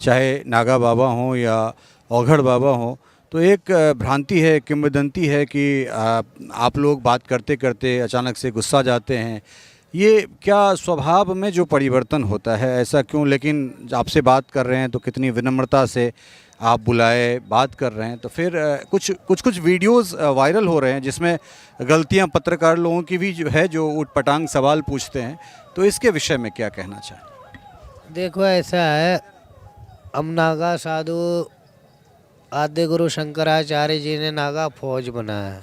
चाहे नागा बाबा हों या औघड़ बाबा हों, तो एक भ्रांति है, किंवदंती है कि आप लोग बात करते करते अचानक से गुस्सा जाते हैं। ये क्या स्वभाव में जो परिवर्तन होता है, ऐसा क्यों? लेकिन आपसे बात कर रहे हैं तो कितनी विनम्रता से आप बुलाए, बात कर रहे हैं। तो फिर कुछ वीडियोस वायरल हो रहे हैं जिसमें गलतियां पत्रकार लोगों की भी जो है, जो ऊटपटांग सवाल पूछते हैं। तो इसके विषय में क्या कहना चाहें? देखो ऐसा है, हम नागा साधु आद्य गुरु शंकराचार्य जी ने नागा फौज बनाया,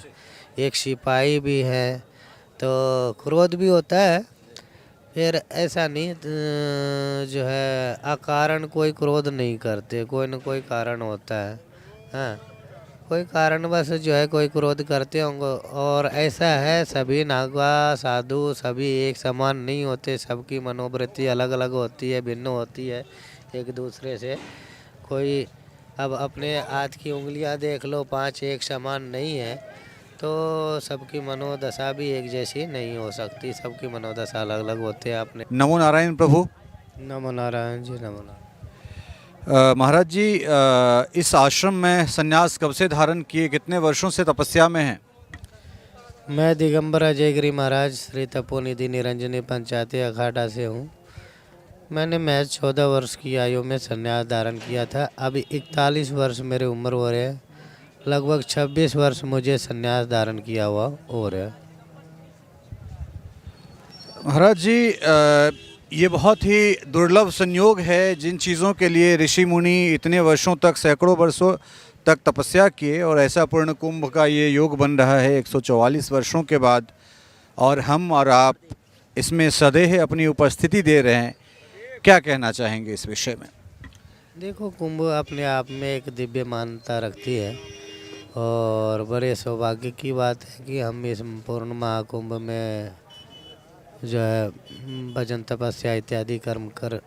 एक सिपाही भी है, तो क्रोध भी होता है। फिर ऐसा नहीं जो है अकारण कोई क्रोध नहीं करते, कोई न कोई कारण होता है। हाँ, कोई कारणवश जो है कोई क्रोध करते होंगे। और ऐसा है, सभी नागा साधु सभी एक समान नहीं होते, सबकी मनोवृत्ति अलग अलग होती है, भिन्न होती है एक दूसरे से। कोई अब अपने हाथ की उंगलियां देख लो, 5 एक समान नहीं है, तो सबकी मनोदशा भी एक जैसी नहीं हो सकती, सबकी मनोदशा अलग अलग होते हैं। आपने नमो नारायण प्रभु। नमो नारायण जी, नमो नारायण। महाराज जी, इस आश्रम में संन्यास कब से धारण किए, कितने वर्षों से तपस्या में हैं? मैं दिगंबर अजयगिरी महाराज श्री तपोनिधि निरंजनी पंचायती अखाड़ा से हूँ। मैंने महज 14 वर्ष की आयु में संन्यास धारण किया था। अभी 41 वर्ष मेरी उम्र हो रहे हैं, लगभग 26 वर्ष मुझे संन्यास धारण किया हुआ हो रहा है। महाराज जी, ये बहुत ही दुर्लभ संयोग है, जिन चीज़ों के लिए ऋषि मुनि इतने वर्षों तक, सैकड़ों वर्षों तक तपस्या किए, और ऐसा पूर्ण कुंभ का ये योग बन रहा है 144 वर्षों के बाद, और हम और आप इसमें सदैव अपनी उपस्थिति दे रहे हैं। क्या कहना चाहेंगे इस विषय में? देखो, कुंभ अपने आप में एक दिव्य मान्यता रखती है, और बड़े सौभाग्य की बात है कि हम इस पूर्ण महाकुंभ में जो है भजन तपस्या इत्यादि कर्म कर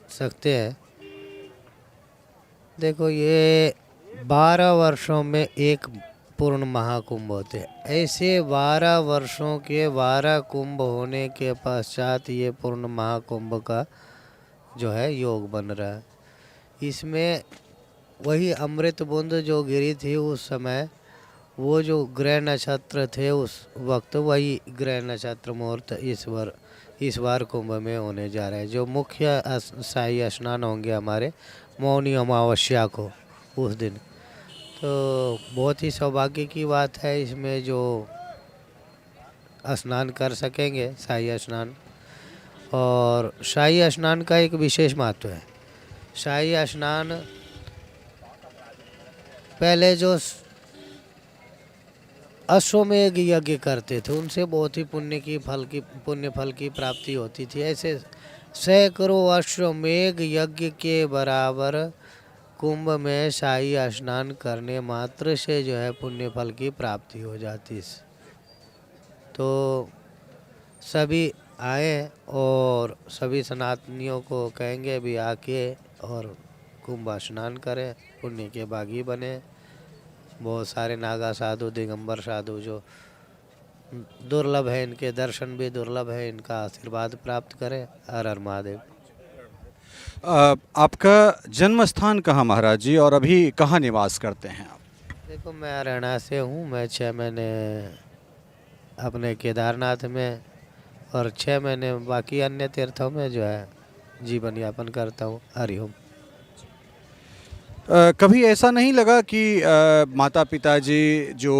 सकते हैं। देखो, ये 12 वर्षों में एक पूर्ण महाकुंभ होते हैं। ऐसे 12 वर्षों के 12 कुंभ होने के पश्चात ये पूर्ण महाकुंभ का जो है योग बन रहा है। इसमें वही अमृत बूंद जो गिरी थी उस समय, वो जो ग्रह नक्षत्र थे उस वक्त, वही ग्रह नक्षत्र मुहूर्त इस बार कुंभ में होने जा रहा है। जो मुख्य शाही स्नान होंगे हमारे मौनी अमावस्या को उस दिन, तो बहुत ही सौभाग्य की बात है इसमें जो स्नान कर सकेंगे शाही स्नान। और शाही स्नान का एक विशेष महत्व है। शाही स्नान पहले जो अश्वमेध यज्ञ करते थे उनसे बहुत ही पुण्य फल की प्राप्ति होती थी। ऐसे सैकड़ों अश्वमेध यज्ञ के बराबर कुंभ में शाही स्नान करने मात्र से जो है पुण्य फल की प्राप्ति हो जाती है। तो सभी आए और सभी सनातनियों को कहेंगे भी आके और कुंभ स्नान करें, पुण्य के भागी बने। बहुत सारे नागा साधु, दिगंबर साधु जो दुर्लभ है, इनके दर्शन भी दुर्लभ है, इनका आशीर्वाद प्राप्त करें। हर हर महादेव। आपका जन्म स्थान कहाँ महाराज जी, और अभी कहाँ निवास करते हैं आप? देखो, मैं हरियाणा से हूँ। मैं 6 महीने अपने केदारनाथ में और 6 महीने बाकी अन्य तीर्थों में जो है जीवन यापन करता हूँ। हरिओम। कभी ऐसा नहीं लगा कि माता पिताजी जो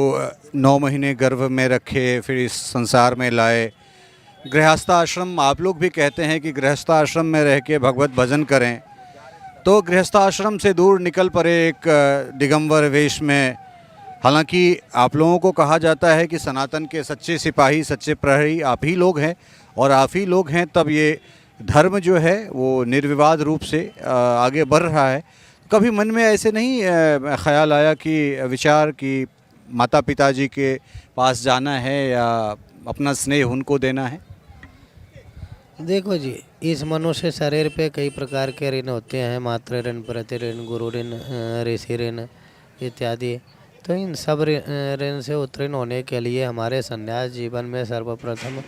9 महीने गर्भ में रखे, फिर इस संसार में लाए, गृहस्थाश्रम, आप लोग भी कहते हैं कि गृहस्थाश्रम में रह के भगवत भजन करें, तो गृहस्थाश्रम से दूर निकल पड़े एक दिगंबर वेश में। हालांकि आप लोगों को कहा जाता है कि सनातन के सच्चे सिपाही, सच्चे प्रहरी आप ही लोग हैं, और आप ही लोग हैं तब ये धर्म जो है वो निर्विवाद रूप से आगे बढ़ रहा है। कभी मन में ऐसे नहीं ख्याल आया कि विचार कि माता पिताजी के पास जाना है या अपना स्नेह उनको देना है? देखो जी, इस मनुष्य शरीर पे कई प्रकार के ऋण होते हैं, मातृ ऋण, प्रति ऋण, गुरु ऋण, ऋषि ऋण इत्यादि। तो इन सब ऋण से उत्तीर्ण होने के लिए हमारे संन्यास जीवन में सर्वप्रथम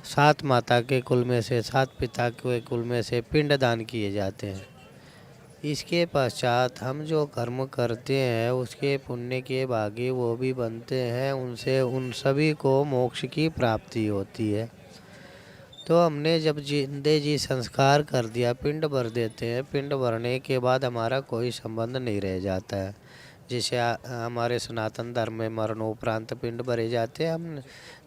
7 माता के कुल में से, 7 पिता के कुल में से पिंड दान किए जाते हैं। इसके पश्चात हम जो कर्म करते हैं उसके पुण्य के भागी वो भी बनते हैं, उनसे उन सभी को मोक्ष की प्राप्ति होती है। तो हमने जब जिंदे जी संस्कार कर दिया, पिंड भर देते हैं, पिंड भरने के बाद हमारा कोई संबंध नहीं रह जाता है। जैसे हमारे सनातन धर्म में मरणोपरांत पिंड भरे जाते हैं, हम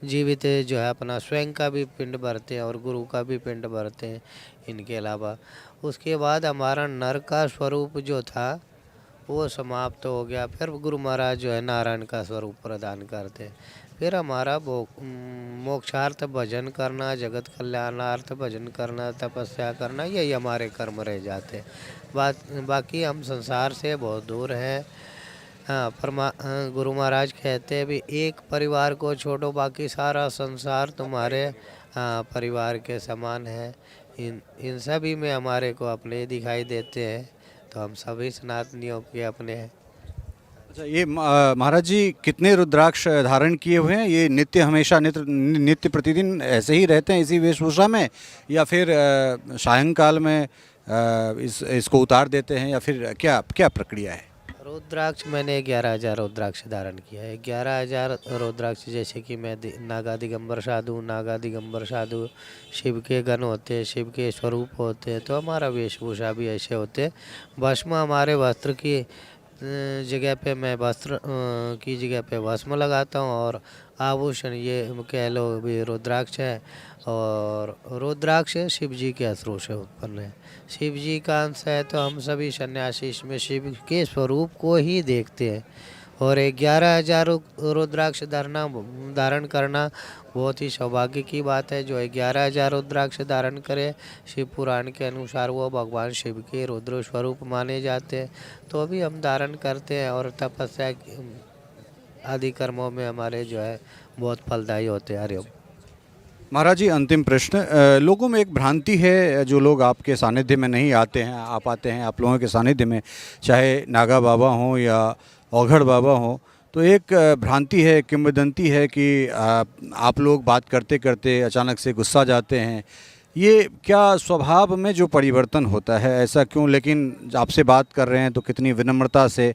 जीवित जो है अपना स्वयं का भी पिंड भरते हैं और गुरु का भी पिंड भरते हैं। इनके अलावा उसके बाद हमारा नर का स्वरूप जो था वो समाप्त हो गया। फिर गुरु महाराज जो है नारायण का स्वरूप प्रदान करते हैं। फिर हमारा मोक्षार्थ भजन करना, जगत कल्याणार्थ भजन करना, तपस्या करना, यही हमारे कर्म रह जाते हैं। बाकी हम संसार से बहुत दूर हैं। हाँ, गुरु महाराज कहते हैं भी एक परिवार को छोड़ो, बाकी सारा संसार तुम्हारे परिवार के समान है। इन सभी में हमारे को अपने दिखाई देते हैं, तो हम सभी सनातनियों के अपने हैं। अच्छा, ये महाराज जी कितने रुद्राक्ष धारण किए हुए हैं? ये नित्य हमेशा नित्य प्रतिदिन ऐसे ही रहते हैं इसी वेशभूषा में, या फिर सायंकाल में इसको उतार देते हैं, या फिर क्या क्या प्रक्रिया है? रुद्राक्ष मैंने 11,000 रुद्राक्ष धारण किया है। 11,000 रुद्राक्ष, जैसे कि मैं नागा दिगंबर साधु शिव के गण होते हैं, शिव के स्वरूप होते हैं, तो हमारा वेशभूषा भी ऐसे होते हैं। भस्म हमारे वस्त्र की जगह पे मैं वस्त्र की जगह पे भस्म लगाता हूँ, और आभूषण ये कह लो भी रुद्राक्ष है। और रुद्राक्ष शिव जी के अश्रु से उत्पन्न है, शिव जी का अंश है, तो हम सभी सन्यासी इसमें शिव के स्वरूप को ही देखते हैं। और 11,000 रुद्राक्ष धारण करना बहुत ही सौभाग्य की बात है। जो 11,000 रुद्राक्ष धारण करे, शिव पुराण के अनुसार वो भगवान शिव के रुद्र स्वरूप माने जाते हैं, तो भी हम धारण करते हैं। और तपस्या आदि कर्मों में हमारे जो है बहुत फलदायी होते हैं। हरिओम। महाराज जी, अंतिम प्रश्न। लोगों में एक भ्रांति है, जो लोग आपके सानिध्य में नहीं आते हैं, आप आते हैं आप लोगों के सानिध्य में, चाहे नागा बाबा हों या औघड़ बाबा हों, तो एक भ्रांति है, किंवदंती है कि आप लोग बात करते करते अचानक से गुस्सा जाते हैं। ये क्या स्वभाव में जो परिवर्तन होता है, ऐसा क्यों? लेकिन आपसे बात कर रहे हैं तो कितनी विनम्रता से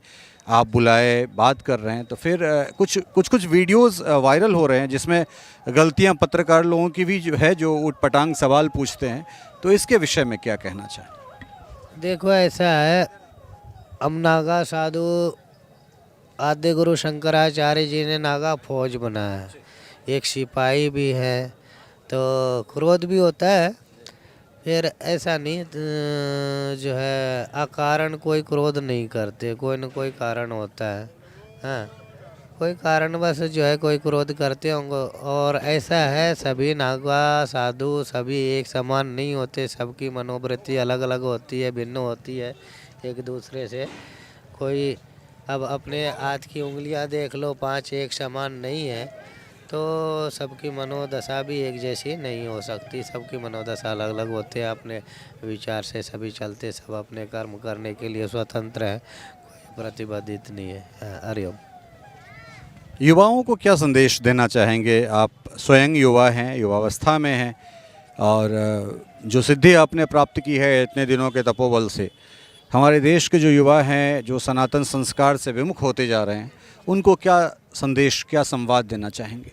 आप बुलाए बात कर रहे हैं। तो फिर कुछ वीडियोस वायरल हो रहे हैं जिसमें गलतियां पत्रकार लोगों की भी जो है, जो उटपटांग सवाल पूछते हैं, तो इसके विषय में क्या कहना चाहें? देखो, ऐसा है, हम नागा साधु आद्य गुरु शंकराचार्य जी ने नागा फौज बनाया है, एक सिपाही भी है, तो क्रोध भी होता है। फिर ऐसा नहीं जो है अकारण कोई क्रोध नहीं करते, कोई न कोई कारण होता है। हाँ, कोई कारणवश जो है कोई क्रोध करते होंगे। और ऐसा है, सभी नागा साधु सभी एक समान नहीं होते, सबकी मनोवृत्ति अलग अलग होती है, भिन्न होती है एक दूसरे से। कोई अब अपने हाथ की उंगलियां देख लो, 5 एक समान नहीं है, तो सबकी मनोदशा भी एक जैसी नहीं हो सकती, सबकी मनोदशा अलग अलग होते हैं। अपने विचार से सभी चलते, सब अपने कर्म करने के लिए स्वतंत्र है, कोई प्रतिबंधित नहीं है। हरिओम। युवाओं को क्या संदेश देना चाहेंगे? आप स्वयं युवा हैं, युवावस्था में हैं, और जो सिद्धि आपने प्राप्त की है इतने दिनों के तपोबल से, हमारे देश के जो युवा हैं, जो सनातन संस्कार से विमुख होते जा रहे हैं, उनको क्या संदेश, क्या संवाद देना चाहेंगे?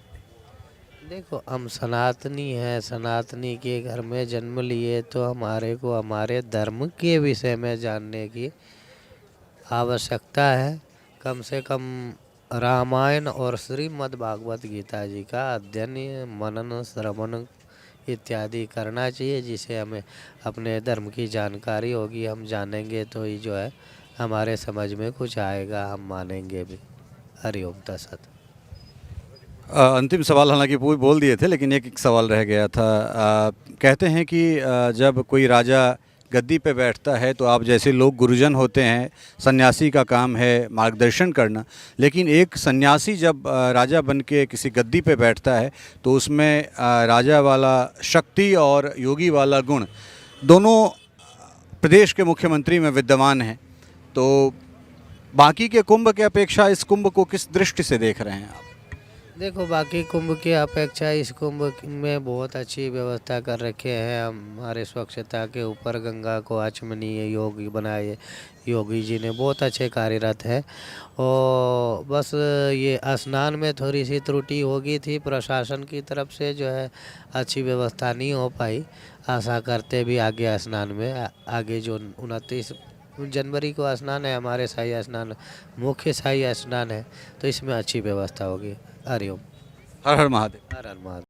देखो, हम सनातनी हैं, सनातनी के घर में जन्म लिए, तो हमारे को हमारे धर्म के विषय में जानने की आवश्यकता है। कम से कम रामायण और श्रीमद् भागवत गीता जी का अध्ययन, मनन, श्रवण इत्यादि करना चाहिए, जिससे हमें अपने धर्म की जानकारी होगी। हम जानेंगे तो ही जो है हमारे समझ में कुछ आएगा, हम मानेंगे भी। हरिओम तत्सत। अंतिम सवाल हालांकि पूरे बोल दिए थे, लेकिन एक सवाल रह गया था। कहते हैं कि जब कोई राजा गद्दी पे बैठता है तो आप जैसे लोग गुरुजन होते हैं, सन्यासी का काम है मार्गदर्शन करना, लेकिन एक सन्यासी जब राजा बन के किसी गद्दी पे बैठता है तो उसमें राजा वाला शक्ति और योगी वाला गुण दोनों प्रदेश के मुख्यमंत्री में विद्यमान हैं। तो बाकी के कुंभ के अपेक्षा इस कुंभ को किस दृष्टि से देख रहे हैं आप? देखो बाकी कुंभ की अपेक्षा इस कुंभ में बहुत अच्छी व्यवस्था कर रखे हैं हमारे स्वच्छता के ऊपर गंगा को आचमनीय योगी बनाए योगी जी ने बहुत अच्छे कार्यरत हैं और बस ये स्नान में थोड़ी सी त्रुटि हो गई थी प्रशासन की तरफ से जो है अच्छी व्यवस्था नहीं हो पाई आशा करते भी आगे स्नान में आगे जो 29 जनवरी को स्नान है हमारे शाही स्नान मुख्य शाही स्नान है तो इसमें अच्छी व्यवस्था होगी हरिओम हर हर महादेव। हर हर महादेव।